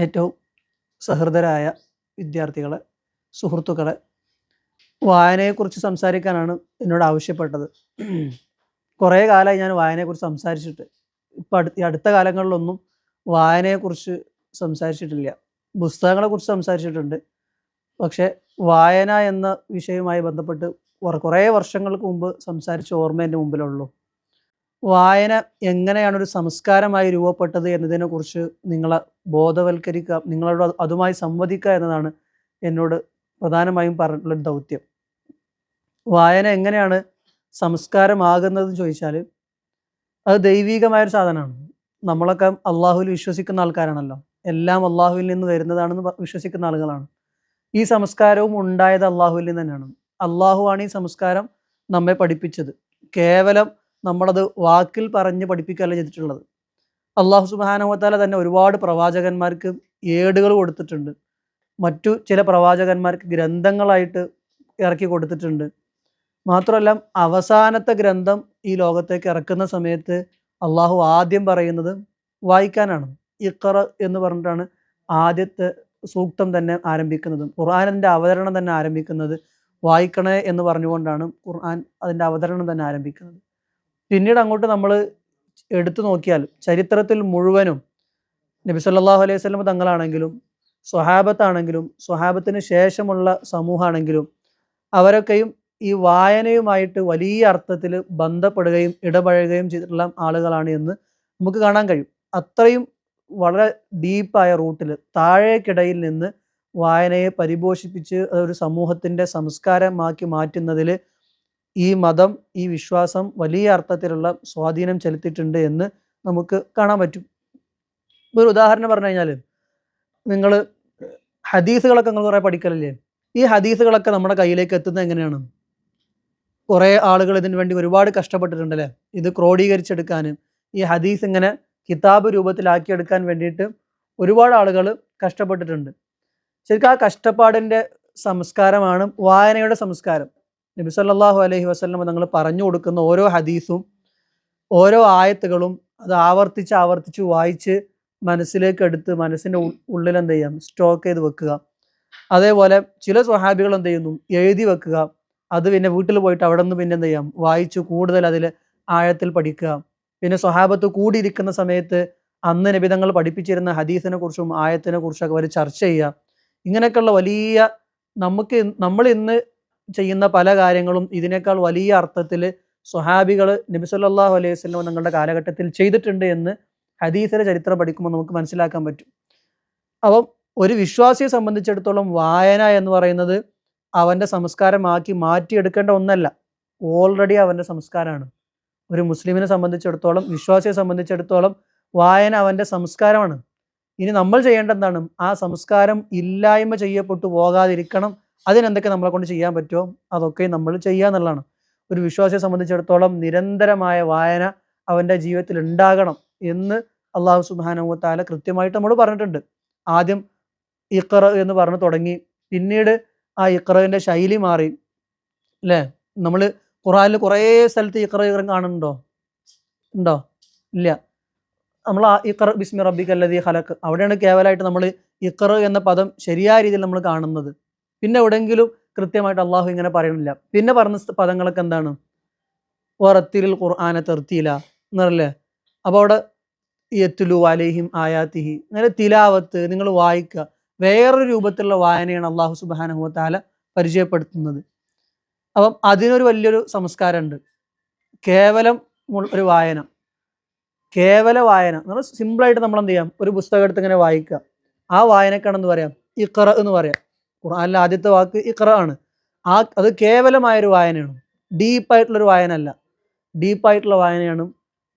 ഏറ്റവും സഹൃദരായ വിദ്യാർത്ഥികളെ, സുഹൃത്തുക്കളെ, വായനയെക്കുറിച്ച് സംസാരിക്കാനാണ് എന്നോട് ആവശ്യപ്പെട്ടത്. കുറേ കാലമായി ഞാൻ വായനയെക്കുറിച്ച് സംസാരിച്ചിട്ട്. ഇപ്പം ഈ അടുത്ത കാലങ്ങളിലൊന്നും വായനയെക്കുറിച്ച് സംസാരിച്ചിട്ടില്ല. പുസ്തകങ്ങളെക്കുറിച്ച് സംസാരിച്ചിട്ടുണ്ട്. പക്ഷേ വായന എന്ന വിഷയവുമായി ബന്ധപ്പെട്ട് കുറേ വർഷങ്ങൾക്ക് മുമ്പ് സംസാരിച്ച ഓർമ്മ എൻ്റെ മുമ്പിലുള്ളൂ. വായന എങ്ങനെയാണ് ഒരു സംസ്കാരമായി രൂപപ്പെട്ടത് എന്നതിനെക്കുറിച്ച് നിങ്ങളെ ബോധവൽക്കരിക്കുക, നിങ്ങളോട് അതുമായി സംവദിക്കുക എന്നതാണ് എന്നോട് പ്രധാനമായും പറഞ്ഞിട്ടുള്ളൊരു ദൗത്യം. വായന എങ്ങനെയാണ് സംസ്കാരമാകുന്നതെന്ന് ചോദിച്ചാൽ അത് ദൈവീകമായൊരു സാധനമാണ്. നമ്മളൊക്കെ അള്ളാഹുവിൽ വിശ്വസിക്കുന്ന ആൾക്കാരാണല്ലോ. എല്ലാം അള്ളാഹുവിൽ നിന്ന് വരുന്നതാണെന്ന് വിശ്വസിക്കുന്ന ആളുകളാണ്. ഈ സംസ്കാരവും ഉണ്ടായത് അള്ളാഹുവിൽ നിന്ന് തന്നെയാണ്. അള്ളാഹുവാണ് ഈ സംസ്കാരം നമ്മെ പഠിപ്പിച്ചത്. കേവലം നമ്മളത് വാക്കിൽ പറഞ്ഞ് പഠിപ്പിക്കുകയല്ല ചെയ്തിട്ടുള്ളത്. അള്ളാഹു സുബ്ഹാനഹു വ തആല തന്നെ ഒരുപാട് പ്രവാചകന്മാർക്ക് ഏടുകൾ കൊടുത്തിട്ടുണ്ട്. മറ്റു ചില പ്രവാചകന്മാർക്ക് ഗ്രന്ഥങ്ങളായിട്ട് ഇറക്കി കൊടുത്തിട്ടുണ്ട്. മാത്രമല്ല, അവസാനത്തെ ഗ്രന്ഥം ഈ ലോകത്തേക്ക് ഇറക്കുന്ന സമയത്ത് അള്ളാഹു ആദ്യം പറയുന്നത് വായിക്കാനാണ്. ഇഖ്റ എന്ന് പറഞ്ഞിട്ടാണ് ആദ്യത്തെ സൂക്തം തന്നെ ആരംഭിക്കുന്നത്. ഖുർആനിൻ്റെ അവതരണം തന്നെ ആരംഭിക്കുന്നത് വായിക്കണേ എന്ന് പറഞ്ഞുകൊണ്ടാണ് ഖുർആൻ അതിൻ്റെ അവതരണം തന്നെ ആരംഭിക്കുന്നത്. പിന്നീട് അങ്ങോട്ട് നമ്മൾ എടുത്തു നോക്കിയാൽ ചരിത്രത്തിൽ മുഴുവനും നബി സല്ലല്ലാഹു അലൈഹി വസല്ലം തങ്ങളാണെങ്കിലും സ്വഹാബത്താണെങ്കിലും സ്വഹാബത്തിന് ശേഷമുള്ള സമൂഹമാണെങ്കിലും അവരൊക്കെയും ഈ വായനയുമായിട്ട് വലിയ അർത്ഥത്തിൽ ബന്ധപ്പെടുകയും ഇടപഴകുകയും ചെയ്തിട്ടുള്ള ആളുകളാണ് എന്ന് നമുക്ക് കാണാൻ കഴിയും. അത്രയും വളരെ ഡീപ്പായ റൂട്ടിൽ താഴേക്കിടയിൽ നിന്ന് വായനയെ പരിപോഷിപ്പിച്ച് അതൊരു സമൂഹത്തിൻ്റെ സംസ്കാരമാക്കി മാറ്റുന്നതിൽ ഈ മതം, ഈ വിശ്വാസം വലിയ അർത്ഥത്തിലുള്ള സ്വാധീനം ചെലുത്തിയിട്ടുണ്ട് എന്ന് നമുക്ക് കാണാൻ പറ്റും. ഒരു ഉദാഹരണം പറഞ്ഞു കഴിഞ്ഞാൽ, നിങ്ങൾ ഹദീസുകളൊക്കെ നിങ്ങൾ കുറേ പഠിക്കലില്ലേ? ഈ ഹദീസുകളൊക്കെ നമ്മുടെ കയ്യിലേക്ക് എത്തുന്നത് എങ്ങനെയാണ്? കുറേ ആളുകൾ ഇതിനു വേണ്ടി ഒരുപാട് കഷ്ടപ്പെട്ടിട്ടുണ്ടല്ലേ. ഇത് ക്രോഡീകരിച്ചെടുക്കാൻ, ഈ ഹദീസ് ഇങ്ങനെ കിതാബ് രൂപത്തിലാക്കിയെടുക്കാൻ വേണ്ടിയിട്ട് ഒരുപാട് ആളുകൾ കഷ്ടപ്പെട്ടിട്ടുണ്ട്. ശരിക്കും ആ കഷ്ടപ്പാടിൻ്റെ സംസ്കാരമാണ് വായനയുടെ സംസ്കാരം. നബി സല്ലല്ലാഹു അലൈഹി വസല്ലം തങ്ങൾ പറഞ്ഞു കൊടുക്കുന്ന ഓരോ ഹദീസും ഓരോ ആയത്തുകളും അത് ആവർത്തിച്ച് വായിച്ച് മനസ്സിലേക്ക് എടുത്ത് മനസ്സിൻ്റെ ഉള്ളിൽ എന്ത് ചെയ്യാം, സ്റ്റോക്ക് ചെയ്ത് വെക്കുക. അതേപോലെ ചില സ്വഹാബികൾ എന്ത് ചെയ്യുന്നു, എഴുതി വെക്കുക. അത് പിന്നെ വീട്ടിൽ പോയിട്ട് അവിടെ നിന്ന് പിന്നെ എന്ത് ചെയ്യാം, വായിച്ച് കൂടുതൽ അതിൽ ആഴത്തിൽ പഠിക്കുക. പിന്നെ സ്വഹാബത്ത് കൂടിയിരിക്കുന്ന സമയത്ത് അന്ന് നബി തങ്ങൾ പഠിപ്പിച്ചിരുന്ന ഹദീസിനെ കുറിച്ചും ആയത്തിനെ കുറിച്ചൊക്കെ അവർ ചർച്ച ചെയ്യുക. ഇങ്ങനെയൊക്കെയുള്ള വലിയ നമ്മൾ ഇന്ന് ചെയ്യുന്ന പല കാര്യങ്ങളും ഇതിനേക്കാൾ വലിയ അർത്ഥത്തിൽ സ്വഹാബികൾ നബി സല്ലല്ലാഹു അലൈഹി വസല്ലം തങ്ങളുടെ കാലഘട്ടത്തിൽ ചെയ്തിട്ടുണ്ട് എന്ന് ഹദീസിലെ ചരിത്രം പഠിക്കുമ്പോൾ നമുക്ക് മനസ്സിലാക്കാൻ പറ്റും. അപ്പം ഒരു വിശ്വാസിയെ സംബന്ധിച്ചിടത്തോളം വായന എന്ന് പറയുന്നത് അവൻ്റെ സംസ്കാരമാക്കി മാറ്റിയെടുക്കേണ്ട ഒന്നല്ല, ഓൾറെഡി അവൻ്റെ സംസ്കാരമാണ്. ഒരു മുസ്ലിമിനെ സംബന്ധിച്ചിടത്തോളം, വിശ്വാസിയെ സംബന്ധിച്ചിടത്തോളം വായന അവൻ്റെ സംസ്കാരമാണ്. ഇനി നമ്മൾ ചെയ്യേണ്ട എന്താണ്? ആ സംസ്കാരം ഇല്ലായ്മ ചെയ്യപ്പെട്ടു പോകാതിരിക്കണം. അതിനെന്തൊക്കെ നമ്മളെ കൊണ്ട് ചെയ്യാൻ പറ്റുമോ അതൊക്കെ നമ്മൾ ചെയ്യുക എന്നുള്ളതാണ്. ഒരു വിശ്വാസിയെ സംബന്ധിച്ചിടത്തോളം നിരന്തരമായ വായന അവൻ്റെ ജീവിതത്തിൽ ഉണ്ടാകണം എന്ന് അള്ളാഹു സുബ്ഹാനഹു വ തആല കൃത്യമായിട്ട് നമ്മൾ പറഞ്ഞിട്ടുണ്ട്. ആദ്യം ഇഖ്റ എന്ന് പറഞ്ഞു തുടങ്ങി, പിന്നീട് ആ ഇഖ്റയുടെ ശൈലി മാറി അല്ലേ. നമ്മൾ ഖുർആനിൽ കുറേ സ്ഥലത്ത് ഇഖ്റ കാണുന്നുണ്ടോ? ഉണ്ടോ? ഇല്ല. നമ്മൾ ആ ഇഖ്റ ബിസ്മി റബ്ബിക്കല്ലദീ ഖലഖ്, അവിടെയാണ് കേവലമായിട്ട് നമ്മൾ ഇഖ്റ എന്ന പദം ശരിയായ രീതിയിൽ നമ്മൾ കാണുന്നത്. പിന്നെ എവിടെയെങ്കിലും കൃത്യമായിട്ട് അള്ളാഹു ഇങ്ങനെ പറയണില്ല. പിന്നെ പറഞ്ഞ പദങ്ങളൊക്കെ എന്താണ്? വറത്തിലിൽ ഖുർആന തർത്തീല എന്നല്ലേ. അപ്പോൾ അവിടെ യത്ലു അലൈഹിം ആയാത്തിഹി, അങ്ങനെ തിലാവത്ത്, നിങ്ങൾ വായിക്കുക. വേറൊരു രൂപത്തിലുള്ള വായനയാണ് അള്ളാഹു സുബ്ഹാനഹു വ തആല പരിചയപ്പെടുത്തുന്നത്. അപ്പം അതിനൊരു വലിയൊരു സംസ്കാരമുണ്ട്. കേവലം ഒരു വായന, കേവല വായന നമ്മൾ സിമ്പിളായിട്ട് നമ്മൾ എന്ത് ചെയ്യാം, ഒരു പുസ്തകം എടുത്ത് ഇങ്ങനെ വായിക്കുക. ആ വായനക്കാണെന്ന് പറയാം ഇഖ്റ എന്ന് പറയാം. ഖുർആനിലെ ആദ്യത്തെ വാക്ക് ഇഖ്റ ആണ്. അത് കേവലമായൊരു വായനയാണ്, ഡീപ്പായിട്ടുള്ളൊരു വായന അല്ല. ഡീപ്പായിട്ടുള്ള വായനയാണ്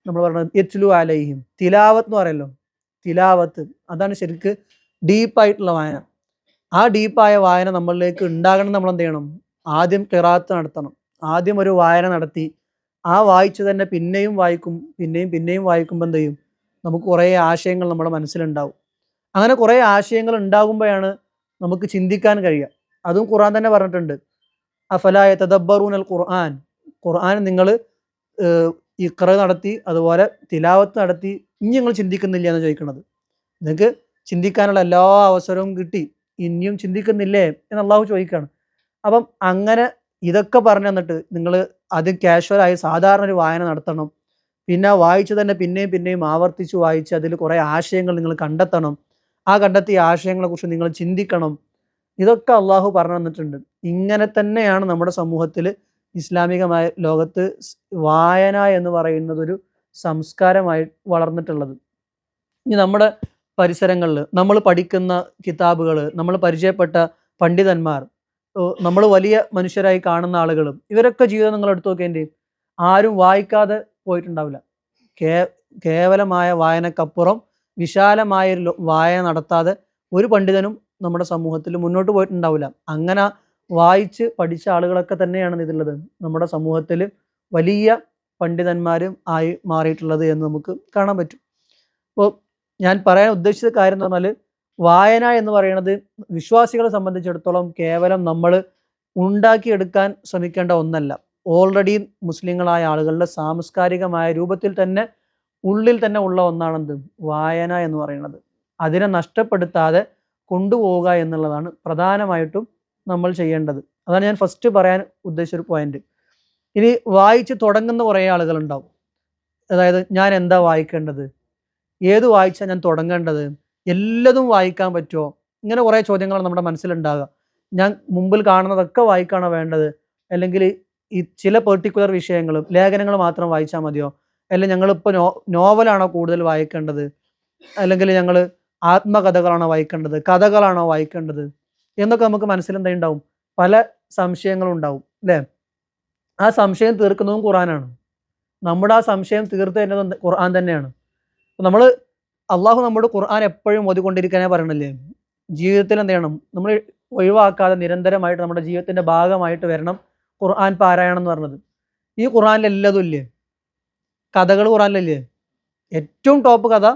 നമ്മൾ പറയുന്നത് യത്ലു അലൈഹിം, തിലാവത്ത് എന്ന് പറയല്ലോ. തിലാവത്ത്, അതാണ് ശരിക്ക് ഡീപ്പായിട്ടുള്ള വായന. ആ ഡീപ്പായ വായന നമ്മളിലേക്ക് ഉണ്ടാകണം. നമ്മൾ എന്ത് ചെയ്യണം? ആദ്യം ഖിറാഅത്ത് നടത്തണം. ആദ്യം ഒരു വായന നടത്തി ആ വായിച്ച് തന്നെ പിന്നെയും വായിക്കും, പിന്നെയും വായിക്കുമ്പോൾ എന്ത് ചെയ്യും, നമുക്ക് കുറേ ആശയങ്ങൾ നമ്മുടെ മനസ്സിലുണ്ടാവും. അങ്ങനെ കുറേ ആശയങ്ങൾ ഉണ്ടാകുമ്പോഴാണ് നമുക്ക് ചിന്തിക്കാൻ കഴിയുക. അതും ഖുർആൻ തന്നെ പറഞ്ഞിട്ടുണ്ട്, അഫലാ യതദബ്ബറൂനൽ ഖുർആൻ. ഖുർആൻ നിങ്ങൾ ഇഖ്റ നടത്തി അതുപോലെ തിലാവത്ത് നടത്തി, ഇനി നിങ്ങൾ ചിന്തിക്കുന്നില്ല എന്ന് ചോദിക്കുന്നത്. നിങ്ങൾക്ക് ചിന്തിക്കാനുള്ള എല്ലാ അവസരവും കിട്ടി, ഇനിയും ചിന്തിക്കുന്നില്ലേ എന്ന് അള്ളാഹു ചോദിക്കുകയാണ്. അപ്പം അങ്ങനെ ഇതൊക്കെ പറഞ്ഞു തന്നിട്ട് നിങ്ങൾ അത് കാഷ്വലായി സാധാരണ ഒരു വായന നടത്തണം. പിന്നെ വായിച്ചു തന്നെ പിന്നെയും പിന്നെയും ആവർത്തിച്ച് വായിച്ച് അതിൽ കുറേ ആശയങ്ങൾ നിങ്ങൾ കണ്ടെത്തണം. ആ കണ്ടെത്തിയ ആശയങ്ങളെക്കുറിച്ച് നിങ്ങൾ ചിന്തിക്കണം. ഇതൊക്കെ അള്ളാഹു പറഞ്ഞു തന്നിട്ടുണ്ട്. ഇങ്ങനെ തന്നെയാണ് നമ്മുടെ സമൂഹത്തിൽ ഇസ്ലാമികമായ ലോകത്ത് വായന എന്ന് പറയുന്നത് ഒരു സംസ്കാരമായി വളർന്നിട്ടുള്ളത്. ഇനി നമ്മുടെ പരിസരങ്ങളിൽ നമ്മൾ പഠിക്കുന്ന കിതാബുകൾ, നമ്മൾ പരിചയപ്പെട്ട പണ്ഡിതന്മാർ, നമ്മൾ വലിയ മനുഷ്യരായി കാണുന്ന ആളുകളും ഇവരൊക്കെ ജീവിതം നിങ്ങൾ എടുത്തു നോക്കേണ്ടി ആരും വായിക്കാതെ പോയിട്ടുണ്ടാവില്ല. കേവലമായ വായനക്കപ്പുറം വിശാലമായൊരു വായന നടത്താതെ ഒരു പണ്ഡിതനും നമ്മുടെ സമൂഹത്തിൽ മുന്നോട്ട് പോയിട്ടുണ്ടാവില്ല. അങ്ങനെ വായിച്ച് പഠിച്ച ആളുകളൊക്കെ തന്നെയാണ് ഇതിലുള്ളത് നമ്മുടെ സമൂഹത്തിൽ വലിയ പണ്ഡിതന്മാരും ആയി മാറിയിട്ടുള്ളത് എന്ന് നമുക്ക് കാണാൻ പറ്റും. അപ്പോൾ ഞാൻ പറയാൻ ഉദ്ദേശിച്ച കാര്യം എന്ന് പറഞ്ഞാൽ വായന എന്ന് പറയുന്നത് വിശ്വാസികളെ സംബന്ധിച്ചിടത്തോളം കേവലം നമ്മൾ ഉണ്ടാക്കിയെടുക്കാൻ ശ്രമിക്കേണ്ട ഒന്നല്ല. ഓൾറെഡി മുസ്ലിങ്ങളായ ആളുകളുടെ സാംസ്കാരികമായ രൂപത്തിൽ തന്നെ ഉള്ളിൽ തന്നെ ഉള്ള ഒന്നാണെന്ത് വായന എന്ന് പറയുന്നത്. അതിനെ നഷ്ടപ്പെടുത്താതെ കൊണ്ടുപോവുക എന്നുള്ളതാണ് പ്രധാനമായിട്ടും നമ്മൾ ചെയ്യേണ്ടത്. അതാണ് ഞാൻ ഫസ്റ്റ് പറയാൻ ഉദ്ദേശിച്ചൊരു പോയിന്റ്. ഇനി വായിച്ച് തുടങ്ങുന്ന കുറേ ആളുകളുണ്ടാവും. അതായത് ഞാൻ എന്താ വായിക്കേണ്ടത്, ഏത് വായിച്ചാൽ ഞാൻ തുടങ്ങേണ്ടത്, എല്ലതും വായിക്കാൻ പറ്റുമോ, ഇങ്ങനെ കുറേ ചോദ്യങ്ങളാണ് നമ്മുടെ മനസ്സിലുണ്ടാകുക. ഞാൻ മുമ്പിൽ കാണുന്നതൊക്കെ വായിക്കാണോ വേണ്ടത്, അല്ലെങ്കിൽ ഈ ചില പെർട്ടിക്കുലർ വിഷയങ്ങളും ലേഖനങ്ങൾ മാത്രം വായിച്ചാൽ മതിയോ, അല്ലെങ്കിൽ ഞങ്ങളിപ്പോൾ നോവലാണോ കൂടുതൽ വായിക്കേണ്ടത്, അല്ലെങ്കിൽ ഞങ്ങൾ ആത്മകഥകളാണോ വായിക്കേണ്ടത്, കഥകളാണോ വായിക്കേണ്ടത് എന്നൊക്കെ നമുക്ക് മനസ്സിലെന്തായിട്ടുണ്ടാവും, പല സംശയങ്ങളും ഉണ്ടാവും അല്ലേ. ആ സംശയം തീർക്കുന്നതും ഖുർആനാണ്. നമ്മുടെ ആ സംശയം തീർത്ത് തരുന്നത് ഖുർആൻ തന്നെയാണ്. നമ്മൾ അള്ളാഹു നമ്മുടെ ഖുർആൻ എപ്പോഴും ഓതിക്കൊണ്ടിരിക്കാനേ പറയണില്ലേ. ജീവിതത്തിൽ എന്ത് ചെയ്യണം, നമ്മൾ ഒഴിവാക്കാതെ നിരന്തരമായിട്ട് നമ്മുടെ ജീവിതത്തിന്റെ ഭാഗമായിട്ട് വരണം ഖുർആൻ പാരായണം എന്ന് പറഞ്ഞത്. ഈ ഖുർആനിൽ എല്ലാതും ഇല്ലേ, കഥകൾ ഖുർആനിലില്ലേ. ഏറ്റവും ടോപ്പ് കഥ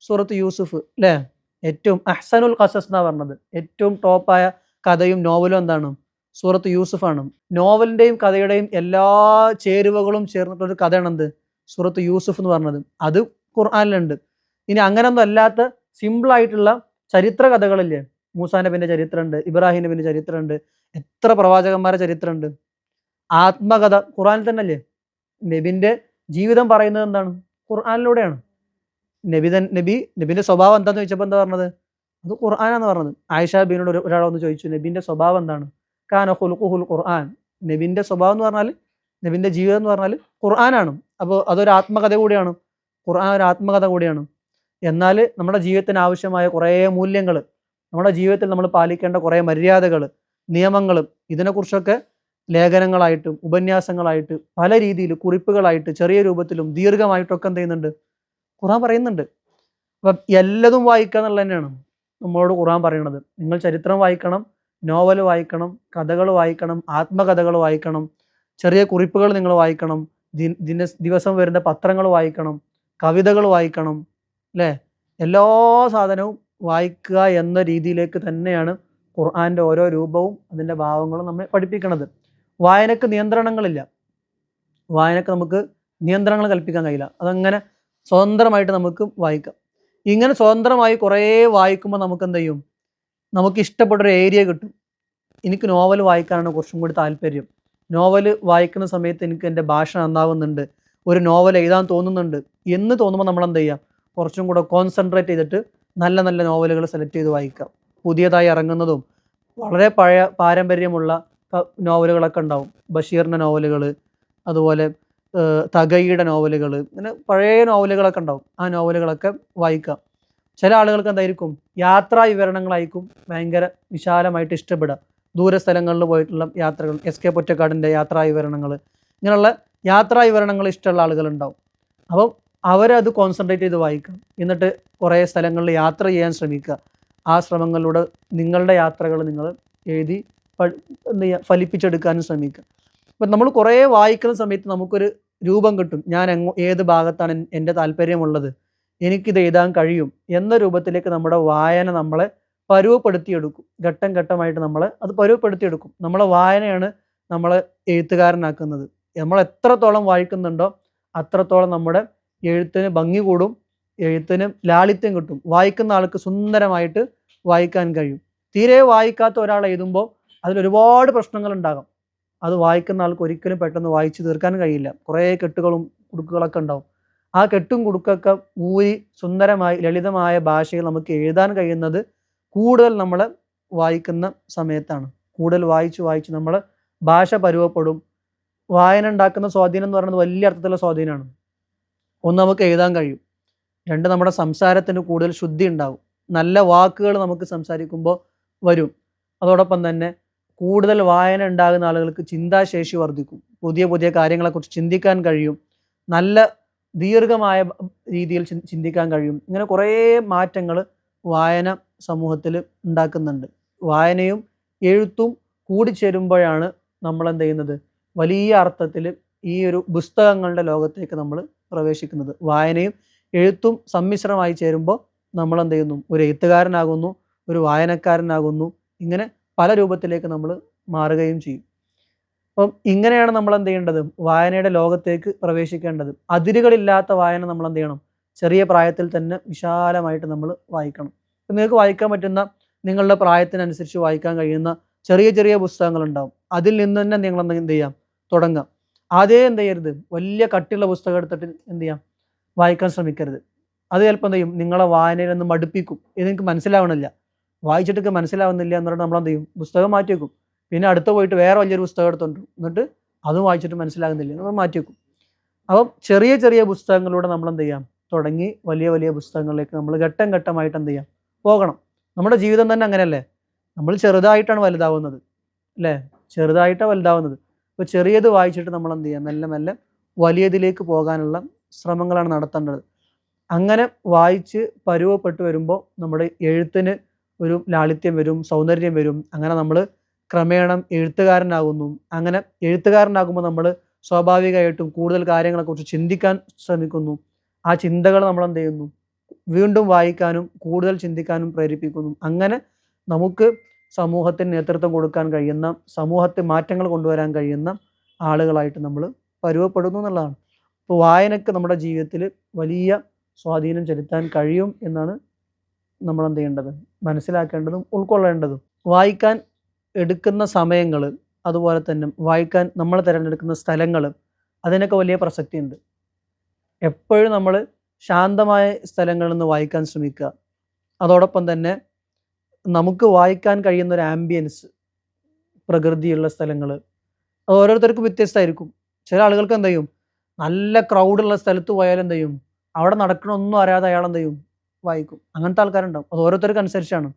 സൂറത്ത് യൂസുഫ് അല്ലേ. ഏറ്റവും അഹ്സനുൽ ഖസസ് എന്നാ പറഞ്ഞത്. ഏറ്റവും ടോപ്പായ കഥയും നോവലും എന്താണ്, സൂറത്ത് യൂസുഫാണ്. നോവലിന്റെയും കഥയുടെയും എല്ലാ ചേരുവകളും ചേർന്നിട്ടൊരു കഥയാണ് എന്ത്, സൂറത്ത് യൂസുഫ് എന്ന് പറഞ്ഞത്. അത് ഖുർആനിലുണ്ട്. ഇനി അങ്ങനൊന്നും അല്ലാത്ത സിമ്പിൾ ആയിട്ടുള്ള ചരിത്ര കഥകളില്ലേ, മൂസാ നബിന്റെ ചരിത്രമുണ്ട്, ഇബ്രാഹിം നബിന്റെ ചരിത്രമുണ്ട്, എത്ര പ്രവാചകന്മാരുടെ ചരിത്രമുണ്ട്. ആത്മകഥ ഖുർആനിൽ തന്നെ അല്ലേ. നബിന്റെ ജീവിതം പറയുന്നത് എന്താണ്, ഖുർആനിലൂടെയാണ്. നബിന്റെ സ്വഭാവം എന്താന്ന് ചോദിച്ചപ്പോൾ എന്താ പറഞ്ഞത്, അത് ഖുർആനാന്ന് പറഞ്ഞത്. ആയിഷ ബീനോട് ഒരാളൊന്ന് ചോദിച്ചു, നബിന്റെ സ്വഭാവം എന്താണ്, കാന ഖുലുഖുൽ ഖുർആൻ. നബിന്റെ സ്വഭാവം എന്ന് പറഞ്ഞാൽ, നബിന്റെ ജീവിതം എന്ന് പറഞ്ഞാൽ ഖുർആനാണ്. അപ്പോൾ അതൊരു ആത്മകഥ കൂടിയാണ്. ഖുർആൻ ഒരു ആത്മകഥ കൂടിയാണ്. എന്നാൽ നമ്മുടെ ജീവിതത്തിന് ആവശ്യമായ കുറേ മൂല്യങ്ങൾ, നമ്മുടെ ജീവിതത്തിൽ നമ്മൾ പാലിക്കേണ്ട കുറേ മര്യാദകൾ, നിയമങ്ങൾ, ഇതിനെക്കുറിച്ചൊക്കെ ലേഖനങ്ങളായിട്ടും ഉപന്യാസങ്ങളായിട്ട് പല രീതിയിൽ കുറിപ്പുകളായിട്ട് ചെറിയ രൂപത്തിലും ദീർഘമായിട്ടൊക്കെ എന്ത് ചെയ്യുന്നുണ്ട്, ഖുർആൻ പറയുന്നുണ്ട്. അപ്പം എല്ലതും വായിക്കുക എന്നുള്ളത് തന്നെയാണ് നമ്മളോട് ഖുർആൻ പറയുന്നത്. നിങ്ങൾ ചരിത്രം വായിക്കണം, നോവൽ വായിക്കണം, കഥകൾ വായിക്കണം, ആത്മകഥകൾ വായിക്കണം, ചെറിയ കുറിപ്പുകൾ നിങ്ങൾ വായിക്കണം, ദിവസം വരുന്ന പത്രങ്ങൾ വായിക്കണം, കവിതകൾ വായിക്കണം അല്ലേ. എല്ലാ സാധനവും വായിക്കുക എന്ന രീതിയിലേക്ക് തന്നെയാണ് ഖുർആൻ്റെ ഓരോ രൂപവും അതിൻ്റെ ഭാവങ്ങളും നമ്മെ പഠിപ്പിക്കുന്നത്. വായനക്ക് നിയന്ത്രണങ്ങളില്ല. വായനക്ക് നമുക്ക് നിയന്ത്രണങ്ങൾ കൽപ്പിക്കാൻ കഴിയില്ല. അതങ്ങനെ സ്വതന്ത്രമായിട്ട് നമുക്ക് വായിക്കാം. ഇങ്ങനെ സ്വതന്ത്രമായി കുറേ വായിക്കുമ്പോൾ നമുക്ക് എന്ത് ചെയ്യും, നമുക്ക് ഇഷ്ടപ്പെട്ടൊരു ഏരിയ കിട്ടും. എനിക്ക് നോവൽ വായിക്കാനാണ് കുറച്ചും കൂടി താല്പര്യം. നോവൽ വായിക്കുന്ന സമയത്ത് എനിക്ക് എൻ്റെ ഭാഷ നന്നാവുന്നുണ്ട്, ഒരു നോവൽ എഴുതാൻ തോന്നുന്നുണ്ട് എന്ന് തോന്നുമ്പോൾ നമ്മൾ എന്ത് ചെയ്യാം, കുറച്ചും കൂടെ കോൺസെൻട്രേറ്റ് ചെയ്തിട്ട് നല്ല നല്ല നോവലുകൾ സെലക്ട് ചെയ്ത് വായിക്കാം. പുതിയതായി ഇറങ്ങുന്നതും വളരെ പഴയ പാരമ്പര്യമുള്ള നോവലുകളൊക്കെ ഉണ്ടാവും. ബഷീറിൻ്റെ നോവലുകൾ, അതുപോലെ തകഴിയുടെ നോവലുകൾ, ഇങ്ങനെ പഴയ നോവലുകളൊക്കെ ഉണ്ടാവും. ആ നോവലുകളൊക്കെ വായിക്കാം. ചില ആളുകൾക്ക് എന്തായിരിക്കും, യാത്രാ വിവരണങ്ങളായിരിക്കും ഭയങ്കര വിശാലമായിട്ട് ഇഷ്ടപ്പെടുക. ദൂരസ്ഥലങ്ങളിൽ പോയിട്ടുള്ള യാത്രകൾ, എസ് കെ പൊറ്റക്കാടിൻ്റെ യാത്രാ വിവരണങ്ങൾ, ഇങ്ങനെയുള്ള യാത്രാ വിവരണങ്ങൾ ഇഷ്ടമുള്ള ആളുകളുണ്ടാവും. അപ്പം അവരത് കോൺസെൻട്രേറ്റ് ചെയ്ത് വായിക്കാം. എന്നിട്ട് കുറേ സ്ഥലങ്ങളിൽ യാത്ര ചെയ്യാൻ ശ്രമിക്കുക. ആ ശ്രമങ്ങളിലൂടെ നിങ്ങളുടെ യാത്രകൾ നിങ്ങൾ എഴുതി എന്ത് ചെയ്യുക, ഫലിപ്പിച്ചെടുക്കാനും ശ്രമിക്കുക. അപ്പം നമ്മൾ കുറേ വായിക്കുന്ന സമയത്ത് നമുക്കൊരു രൂപം കിട്ടും. ഞാൻ ഏത് ഭാഗത്താണ് എൻ്റെ താല്പര്യമുള്ളത്, എനിക്കിത് എഴുതാൻ കഴിയും എന്ന രൂപത്തിലേക്ക് നമ്മുടെ വായന നമ്മളെ പരുവപ്പെടുത്തിയെടുക്കും. ഘട്ടം ഘട്ടമായിട്ട് നമ്മളെ അത് പരുവപ്പെടുത്തിയെടുക്കും. നമ്മളെ വായനയാണ് നമ്മളെ എഴുത്തുകാരനാക്കുന്നത്. നമ്മൾ എത്രത്തോളം വായിക്കുന്നുണ്ടോ അത്രത്തോളം നമ്മുടെ എഴുത്തിന് ഭംഗി കൂടും, എഴുത്തിന് ലാളിത്യം കിട്ടും. വായിക്കുന്ന ആൾക്ക് സുന്ദരമായിട്ട് വായിക്കാൻ കഴിയും. തീരെ വായിക്കാത്ത ഒരാൾ എഴുതുമ്പോൾ അതിലൊരുപാട് പ്രശ്നങ്ങളുണ്ടാകാം. അത് വായിക്കുന്ന ആൾക്ക് ഒരിക്കലും പെട്ടെന്ന് വായിച്ച് തീർക്കാൻ കഴിയില്ല. കുറേ കെട്ടുകളും കുടുക്കുകളൊക്കെ ഉണ്ടാവും. ആ കെട്ടും കുടുക്കൊക്കെ ഊരി സുന്ദരമായി ലളിതമായ ഭാഷയിൽ നമുക്ക് എഴുതാൻ കഴിയുന്നത് കൂടുതൽ നമ്മൾ വായിക്കുന്ന സമയത്താണ്. കൂടുതൽ വായിച്ച് വായിച്ച് നമ്മൾ ഭാഷ പരുവപ്പെടും. വായന ഉണ്ടാക്കുന്ന സ്വാധീനം എന്ന് പറയുന്നത് വലിയ അർത്ഥത്തിലുള്ള സ്വാധീനമാണ്. ഒന്ന്, നമുക്ക് എഴുതാൻ കഴിയും. രണ്ട്, നമ്മുടെ സംസാരത്തിന് കൂടുതൽ ശുദ്ധി ഉണ്ടാവും. നല്ല വാക്കുകൾ നമുക്ക് സംസാരിക്കുമ്പോൾ വരും. അതോടൊപ്പം തന്നെ കൂടുതൽ വായന ഉണ്ടാകുന്ന ആളുകൾക്ക് ചിന്താശേഷി വർദ്ധിക്കും. പുതിയ പുതിയ കാര്യങ്ങളെക്കുറിച്ച് ചിന്തിക്കാൻ കഴിയും. നല്ല ദീർഘമായ രീതിയിൽ ചിന്തിക്കാൻ കഴിയും. ഇങ്ങനെ കുറേ മാറ്റങ്ങൾ വായന സമൂഹത്തിൽ ഉണ്ടാക്കുന്നുണ്ട്. വായനയും എഴുത്തും കൂടിച്ചേരുമ്പോഴാണ് നമ്മൾ എന്ത് ചെയ്യുന്നത്, വലിയ അർത്ഥത്തിൽ ഈ ഒരു പുസ്തകങ്ങളുടെ ലോകത്തേക്ക് നമ്മൾ പ്രവേശിക്കുന്നത്. വായനയും എഴുത്തും സമ്മിശ്രമായി ചേരുമ്പോൾ നമ്മൾ എന്ത് ചെയ്യുന്നു, ഒരു എഴുത്തുകാരനാകുന്നു, ഒരു വായനക്കാരനാകുന്നു. ഇങ്ങനെ പല രൂപത്തിലേക്ക് നമ്മൾ മാറുകയും ചെയ്യും. അപ്പം ഇങ്ങനെയാണ് നമ്മൾ എന്ത് ചെയ്യേണ്ടത്, വായനയുടെ ലോകത്തേക്ക് പ്രവേശിക്കേണ്ടത്. അതിരുകളില്ലാത്ത വായന നമ്മൾ എന്ത് ചെയ്യണം, ചെറിയ പ്രായത്തിൽ തന്നെ വിശാലമായിട്ട് നമ്മൾ വായിക്കണം. ഇപ്പം നിങ്ങൾക്ക് വായിക്കാൻ പറ്റുന്ന, നിങ്ങളുടെ പ്രായത്തിനനുസരിച്ച് വായിക്കാൻ കഴിയുന്ന ചെറിയ ചെറിയ പുസ്തകങ്ങളുണ്ടാവും. അതിൽ നിന്ന് തന്നെ നിങ്ങൾ എന്ത് ചെയ്യാം, തുടങ്ങാം. ആദ്യം എന്ത് ചെയ്യരുത്, വലിയ കട്ടിയുള്ള പുസ്തകം എടുത്തിട്ട് എന്ത് ചെയ്യാം, വായിക്കാൻ ശ്രമിക്കരുത്. അത് ചിലപ്പോൾ എന്ത് ചെയ്യും, നിങ്ങളെ വായനയിൽ നിന്ന് മടുപ്പിക്കും. ഇത് നിങ്ങൾക്ക് മനസ്സിലാവണില്ല, വായിച്ചിട്ടൊക്കെ മനസ്സിലാവുന്നില്ല എന്ന് പറഞ്ഞാൽ നമ്മൾ എന്ത് ചെയ്യും, പുസ്തകം മാറ്റി വെക്കും. പിന്നെ അടുത്ത് പോയിട്ട് വേറെ വലിയൊരു പുസ്തകം എടുത്തോണ്ട് എന്നിട്ട് അതും വായിച്ചിട്ട് മനസ്സിലാകുന്നില്ല, നമ്മൾ മാറ്റി വെക്കും. അപ്പം ചെറിയ ചെറിയ പുസ്തകങ്ങളിലൂടെ നമ്മൾ എന്ത് ചെയ്യാം, തുടങ്ങി വലിയ വലിയ പുസ്തകങ്ങളിലേക്ക് നമ്മൾ ഘട്ടം ഘട്ടമായിട്ട് എന്ത് ചെയ്യാം, പോകണം. നമ്മുടെ ജീവിതം തന്നെ അങ്ങനെയല്ലേ, നമ്മൾ ചെറുതായിട്ടാണ് വലുതാവുന്നത് അല്ലേ, ചെറുതായിട്ടാണ് വലുതാവുന്നത്. അപ്പോൾ ചെറിയത് വായിച്ചിട്ട് നമ്മൾ എന്ത് ചെയ്യാം, മെല്ലെ മെല്ലെ വലിയതിലേക്ക് പോകാനുള്ള ശ്രമങ്ങളാണ് നടത്തേണ്ടത്. അങ്ങനെ വായിച്ച് പരുവപ്പെട്ട് വരുമ്പോൾ നമ്മുടെ എഴുത്തിന് ഒരു ലാളിത്യം വരും, സൗന്ദര്യം വരും. അങ്ങനെ നമ്മൾ ക്രമേണ എഴുത്തുകാരനാകുന്നു. അങ്ങനെ എഴുത്തുകാരനാകുമ്പോൾ നമ്മൾ സ്വാഭാവികമായിട്ടും കൂടുതൽ കാര്യങ്ങളെക്കുറിച്ച് ചിന്തിക്കാൻ ശ്രമിക്കുന്നു. ആ ചിന്തകൾ നമ്മൾ എന്ത് ചെയ്യുന്നു, വീണ്ടും വായിക്കാനും കൂടുതൽ ചിന്തിക്കാനും പ്രേരിപ്പിക്കുന്നു. അങ്ങനെ നമുക്ക് സമൂഹത്തിന് നേതൃത്വം കൊടുക്കാൻ കഴിയുന്ന, സമൂഹത്തിൽ മാറ്റങ്ങൾ കൊണ്ടുവരാൻ കഴിയുന്ന ആളുകളായിട്ട് നമ്മൾ പരുവപ്പെടുന്നു എന്നുള്ളതാണ്. അപ്പോൾ വായനക്ക് നമ്മുടെ ജീവിതത്തിൽ വലിയ സ്വാധീനം ചെലുത്താൻ കഴിയും എന്നാണ് നമ്മൾ എന്ത് ചെയ്യേണ്ടത്, മനസ്സിലാക്കേണ്ടതും ഉൾക്കൊള്ളേണ്ടതും. വായിക്കാൻ എടുക്കുന്ന സമയങ്ങൾ, അതുപോലെ തന്നെ വായിക്കാൻ നമ്മൾ തിരഞ്ഞെടുക്കുന്ന സ്ഥലങ്ങൾ, അതിനൊക്കെ വലിയ പ്രസക്തിയുണ്ട്. എപ്പോഴും നമ്മൾ ശാന്തമായ സ്ഥലങ്ങളിൽ നിന്ന് വായിക്കാൻ ശ്രമിക്കുക. അതോടൊപ്പം തന്നെ നമുക്ക് വായിക്കാൻ കഴിയുന്ന ഒരു ആംബിയൻസ്, പ്രകൃതിയുള്ള സ്ഥലങ്ങൾ, അത് ഓരോരുത്തർക്കും വ്യത്യസ്തമായിരിക്കും. ചില ആളുകൾക്ക് എന്ത് ചെയ്യും, നല്ല ക്രൗഡുള്ള സ്ഥലത്ത് പോയാൽ എന്ത് ചെയ്യും, അവിടെ നടക്കണമൊന്നും അറിയാതെ അയാൾ എന്ത് ചെയ്യും, വായിക്കും. അങ്ങനത്തെ ആൾക്കാരുണ്ടാവും. അത് ഓരോരുത്തർക്ക് അനുസരിച്ചാണ്.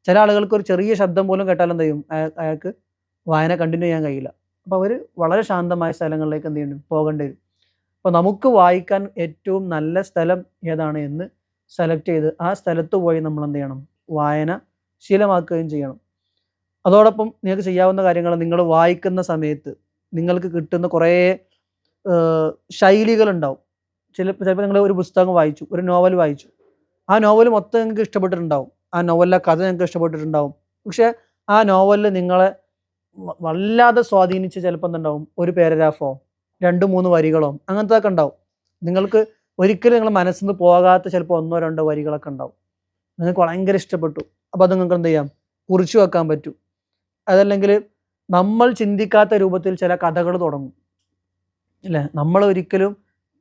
ചില ആളുകൾക്ക് ഒരു ചെറിയ ശബ്ദം പോലും കേട്ടാൽ എന്ത് ചെയ്യും, അയാൾക്ക് വായന കണ്ടിന്യൂ ചെയ്യാൻ കഴിയില്ല. അപ്പോൾ അവർ വളരെ ശാന്തമായ സ്ഥലങ്ങളിലേക്ക് എന്ത് ചെയ്യണം, പോകേണ്ടി വരും. അപ്പോൾ നമുക്ക് വായിക്കാൻ ഏറ്റവും നല്ല സ്ഥലം ഏതാണ് എന്ന് സെലക്ട് ചെയ്ത് ആ സ്ഥലത്ത് പോയി നമ്മൾ എന്ത് ചെയ്യണം, വായന ശീലമാക്കുകയും ചെയ്യണം. അതോടൊപ്പം നിങ്ങൾക്ക് ചെയ്യാവുന്ന കാര്യങ്ങൾ, നിങ്ങൾ വായിക്കുന്ന സമയത്ത് നിങ്ങൾക്ക് കിട്ടുന്ന കുറേ ശൈലികളുണ്ടാവും. ചിലപ്പോൾ നിങ്ങൾ ഒരു പുസ്തകം വായിച്ചു, ഒരു നോവൽ വായിച്ചു, ആ നോവൽ മൊത്തം നിങ്ങൾക്ക് ഇഷ്ടപ്പെട്ടിട്ടുണ്ടാവും, ആ നോവലിലെ കഥ നിങ്ങൾക്ക് ഇഷ്ടപ്പെട്ടിട്ടുണ്ടാവും. പക്ഷേ ആ നോവലിൽ നിങ്ങളെ വല്ലാതെ സ്വാധീനിച്ച് ചിലപ്പോൾ എന്തുണ്ടാവും, ഒരു പാരഗ്രാഫോ 2-3 വരികളോ അങ്ങനത്തെ ഒക്കെ ഉണ്ടാവും. നിങ്ങൾക്ക് ഒരിക്കലും നിങ്ങളുടെ മനസ്സിൽ നിന്ന് പോകാത്ത ചിലപ്പോൾ 1-2 വരികളൊക്കെ ഉണ്ടാവും. നിങ്ങൾക്ക് ഭയങ്കര ഇഷ്ടപ്പെട്ടു. അപ്പോൾ അത് നിങ്ങൾക്ക് എന്ത് ചെയ്യാം, കുറിച്ചു വെക്കാൻ പറ്റും. അതല്ലെങ്കിൽ നമ്മൾ ചിന്തിക്കാത്ത രൂപത്തിൽ ചില കഥകൾ തുടങ്ങും അല്ലേ, നമ്മൾ ഒരിക്കലും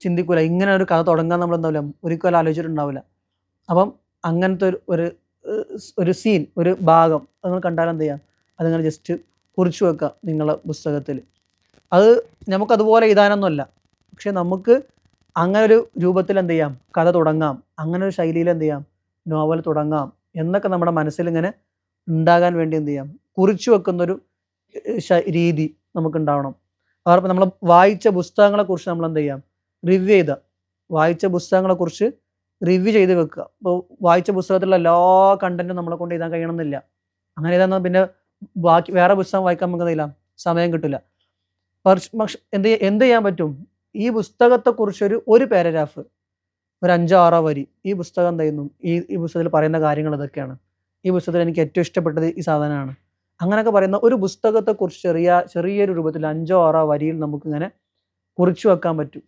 ചിന്തിക്കൂല ഇങ്ങനെ ഒരു കഥ തുടങ്ങാൻ, നമ്മൾ എന്താവില്ല ഒരിക്കലും ആലോചിച്ചിട്ടുണ്ടാവില്ല. അപ്പം അങ്ങനത്തെ ഒരു സീൻ, ഒരു ഭാഗം നിങ്ങൾ കണ്ടാൽ എന്ത് ചെയ്യാം, അതിങ്ങനെ ജസ്റ്റ് കുറിച്ചു വെക്കുക നിങ്ങളുടെ പുസ്തകത്തിൽ. അത് നമുക്കതുപോലെ എഴുതാനൊന്നുമല്ല, പക്ഷെ നമുക്ക് അങ്ങനെ ഒരു രൂപത്തിൽ എന്ത് ചെയ്യാം, കഥ തുടങ്ങാം, അങ്ങനെ ഒരു ശൈലിയിൽ എന്ത് ചെയ്യാം, നോവൽ തുടങ്ങാം എന്നൊക്കെ നമ്മുടെ മനസ്സിൽ ഇങ്ങനെ ഉണ്ടാകാൻ വേണ്ടി എന്ത് ചെയ്യാം, കുറിച്ചു വെക്കുന്നൊരു രീതി നമുക്കുണ്ടാവണം. അതോടൊപ്പം നമ്മൾ വായിച്ച പുസ്തകങ്ങളെക്കുറിച്ച് നമ്മൾ എന്ത് ചെയ്യാം, റിവ്യൂ ചെയ്ത വായിച്ച പുസ്തകങ്ങളെക്കുറിച്ച് റിവ്യൂ ചെയ്ത് വെക്കുക. ഇപ്പോൾ വായിച്ച പുസ്തകത്തിലുള്ള എല്ലാ കണ്ടന്റും നമ്മളെ കൊണ്ട് എഴുതാൻ കഴിയണമെന്നില്ല. അങ്ങനെ എഴുതാൻ പിന്നെ ബാക്കി വേറെ പുസ്തകം വായിക്കാൻ നമുക്ക് സമയം കിട്ടില്ല. പക്ഷെ എന്ത് ചെയ്യാൻ പറ്റും, ഈ പുസ്തകത്തെക്കുറിച്ചൊരു ഒരു പാരഗ്രാഫ്, ഒരു 5-6 വരി, ഈ പുസ്തകം എന്ത് ചെയ്യുന്നു, ഈ പുസ്തകത്തിൽ പറയുന്ന കാര്യങ്ങൾ ഇതൊക്കെയാണ്, ഈ പുസ്തകത്തിൽ എനിക്ക് ഏറ്റവും ഇഷ്ടപ്പെട്ടത് ഈ സാധനമാണ്, അങ്ങനെയൊക്കെ പറയുന്ന ഒരു പുസ്തകത്തെക്കുറിച്ച് ചെറിയൊരു രൂപത്തിൽ 5-6 വരിയിൽ നമുക്കിങ്ങനെ കുറിച്ചു വെക്കാൻ പറ്റും.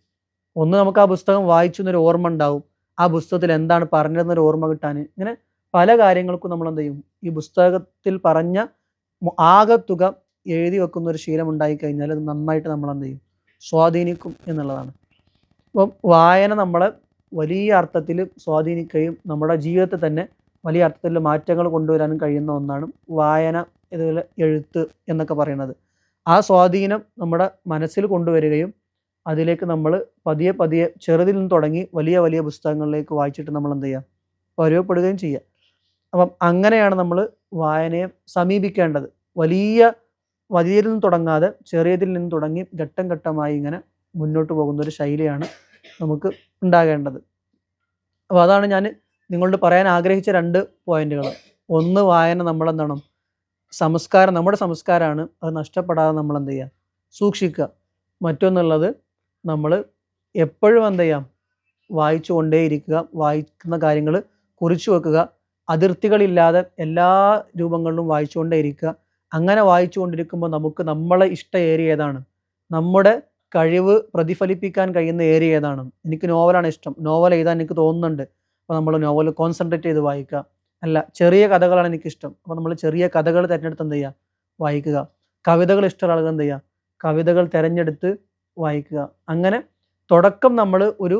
ഒന്ന്, നമുക്ക് ആ പുസ്തകം വായിച്ചു എന്നൊരു ഓർമ്മ ഉണ്ടാവും. ആ പുസ്തകത്തിൽ എന്താണ് പറഞ്ഞതെന്നൊരു ഓർമ്മ കിട്ടാൻ, ഇങ്ങനെ പല കാര്യങ്ങൾക്കും നമ്മൾ എന്ത് ചെയ്യും, ഈ പുസ്തകത്തിൽ പറഞ്ഞ ആകത്തുക എഴുതി വെക്കുന്ന ഒരു ശീലം ഉണ്ടായിക്കഴിഞ്ഞാൽ അത് നന്നായിട്ട് നമ്മൾ എന്ത് ചെയ്യും, സ്വാധീനിക്കും എന്നുള്ളതാണ്. അപ്പം വായന നമ്മളെ വലിയ അർത്ഥത്തിൽ സ്വാധീനിക്കുകയും നമ്മുടെ ജീവിതത്തിൽ തന്നെ വലിയ അർത്ഥത്തിൽ മാറ്റങ്ങൾ കൊണ്ടുവരാനും കഴിയുന്ന ഒന്നാണ് വായന, ഇതുപോലെ എഴുത്ത് എന്നൊക്കെ പറയുന്നത്. ആ സ്വാധീനം നമ്മുടെ മനസ്സിൽ കൊണ്ടുവരികയും അതിലേക്ക് നമ്മൾ പതിയെ പതിയെ ചെറുതിൽ നിന്ന് തുടങ്ങി വലിയ വലിയ പുസ്തകങ്ങളിലേക്ക് വായിച്ചിട്ട് നമ്മൾ എന്ത് ചെയ്യുക, പരുവപ്പെടുകയും ചെയ്യുക. അപ്പം അങ്ങനെയാണ് നമ്മൾ വായനയെ സമീപിക്കേണ്ടത്. വലിയതിൽ നിന്ന് തുടങ്ങാതെ ചെറിയതിൽ നിന്ന് തുടങ്ങി ഘട്ടം ഘട്ടമായി ഇങ്ങനെ മുന്നോട്ട് പോകുന്ന ഒരു ശൈലിയാണ് നമുക്ക് ഉണ്ടാകേണ്ടത്. അപ്പോൾ അതാണ് ഞാൻ നിങ്ങളോട് പറയാൻ ആഗ്രഹിച്ച 2 പോയിന്റുകൾ. ഒന്ന്, വായന നമ്മളെന്താണ്, സംസ്കാരം, നമ്മുടെ സംസ്കാരമാണ്, അത് നഷ്ടപ്പെടാതെ നമ്മൾ എന്ത് ചെയ്യുക, സൂക്ഷിക്കുക. മറ്റൊന്നുള്ളത്, നമ്മൾ എപ്പോഴും എന്ത് ചെയ്യാം, വായിച്ചു കൊണ്ടേയിരിക്കുക, വായിക്കുന്ന കാര്യങ്ങൾ കുറിച്ചു വെക്കുക, അതിർത്തികളില്ലാതെ എല്ലാ രൂപങ്ങളിലും വായിച്ചുകൊണ്ടേ ഇരിക്കുക. അങ്ങനെ വായിച്ചു കൊണ്ടിരിക്കുമ്പോൾ നമുക്ക് നമ്മളെ ഇഷ്ട ഏരിയ ഏതാണ്, നമ്മുടെ കഴിവ് പ്രതിഫലിപ്പിക്കാൻ കഴിയുന്ന ഏരിയ ഏതാണ്. എനിക്ക് നോവലാണ് ഇഷ്ടം, നോവൽ എഴുതാൻ എനിക്ക് തോന്നുന്നുണ്ട്, അപ്പോൾ നമ്മൾ നോവൽ കോൺസെൻട്രേറ്റ് ചെയ്ത് വായിക്കുക. അല്ല, ചെറിയ കഥകളാണ് എനിക്കിഷ്ടം, അപ്പോൾ നമ്മൾ ചെറിയ കഥകൾ തിരഞ്ഞെടുത്ത് എന്ത് ചെയ്യുക, വായിക്കുക. കവിതകൾ ഇഷ്ടമുള്ള ആളുകൾ എന്ത് ചെയ്യുക, കവിതകൾ തിരഞ്ഞെടുത്ത് വായിക്കുക. അങ്ങനെ തുടക്കം നമ്മൾ ഒരു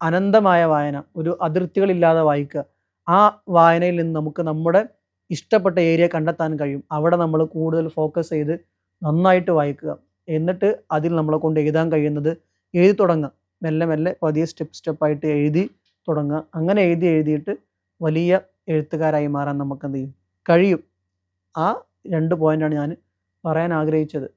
അനന്തമായ വായന, ഒരു അതിർത്തികളില്ലാതെ വായിക്കുക. ആ വായനയിൽ നിന്ന് നമുക്ക് നമ്മുടെ ഇഷ്ടപ്പെട്ട ഏരിയ കണ്ടെത്താൻ കഴിയും. അവിടെ നമ്മൾ കൂടുതൽ ഫോക്കസ് ചെയ്ത് നന്നായിട്ട് വായിക്കുക. എന്നിട്ട് അതിൽ നമ്മളെ കൊണ്ട് എഴുതാൻ കഴിയുന്നത് എഴുതി തുടങ്ങുക. മെല്ലെ മെല്ലെ പതിയെ സ്റ്റെപ്പായിട്ട് എഴുതി തുടങ്ങുക. അങ്ങനെ എഴുതിയിട്ട് വലിയ എഴുത്തുകാരായി മാറാൻ നമുക്ക് എന്ത് ചെയ്യും, കഴിയും. ആ 2 പോയിന്റാണ് ഞാൻ പറയാൻ ആഗ്രഹിച്ചത്.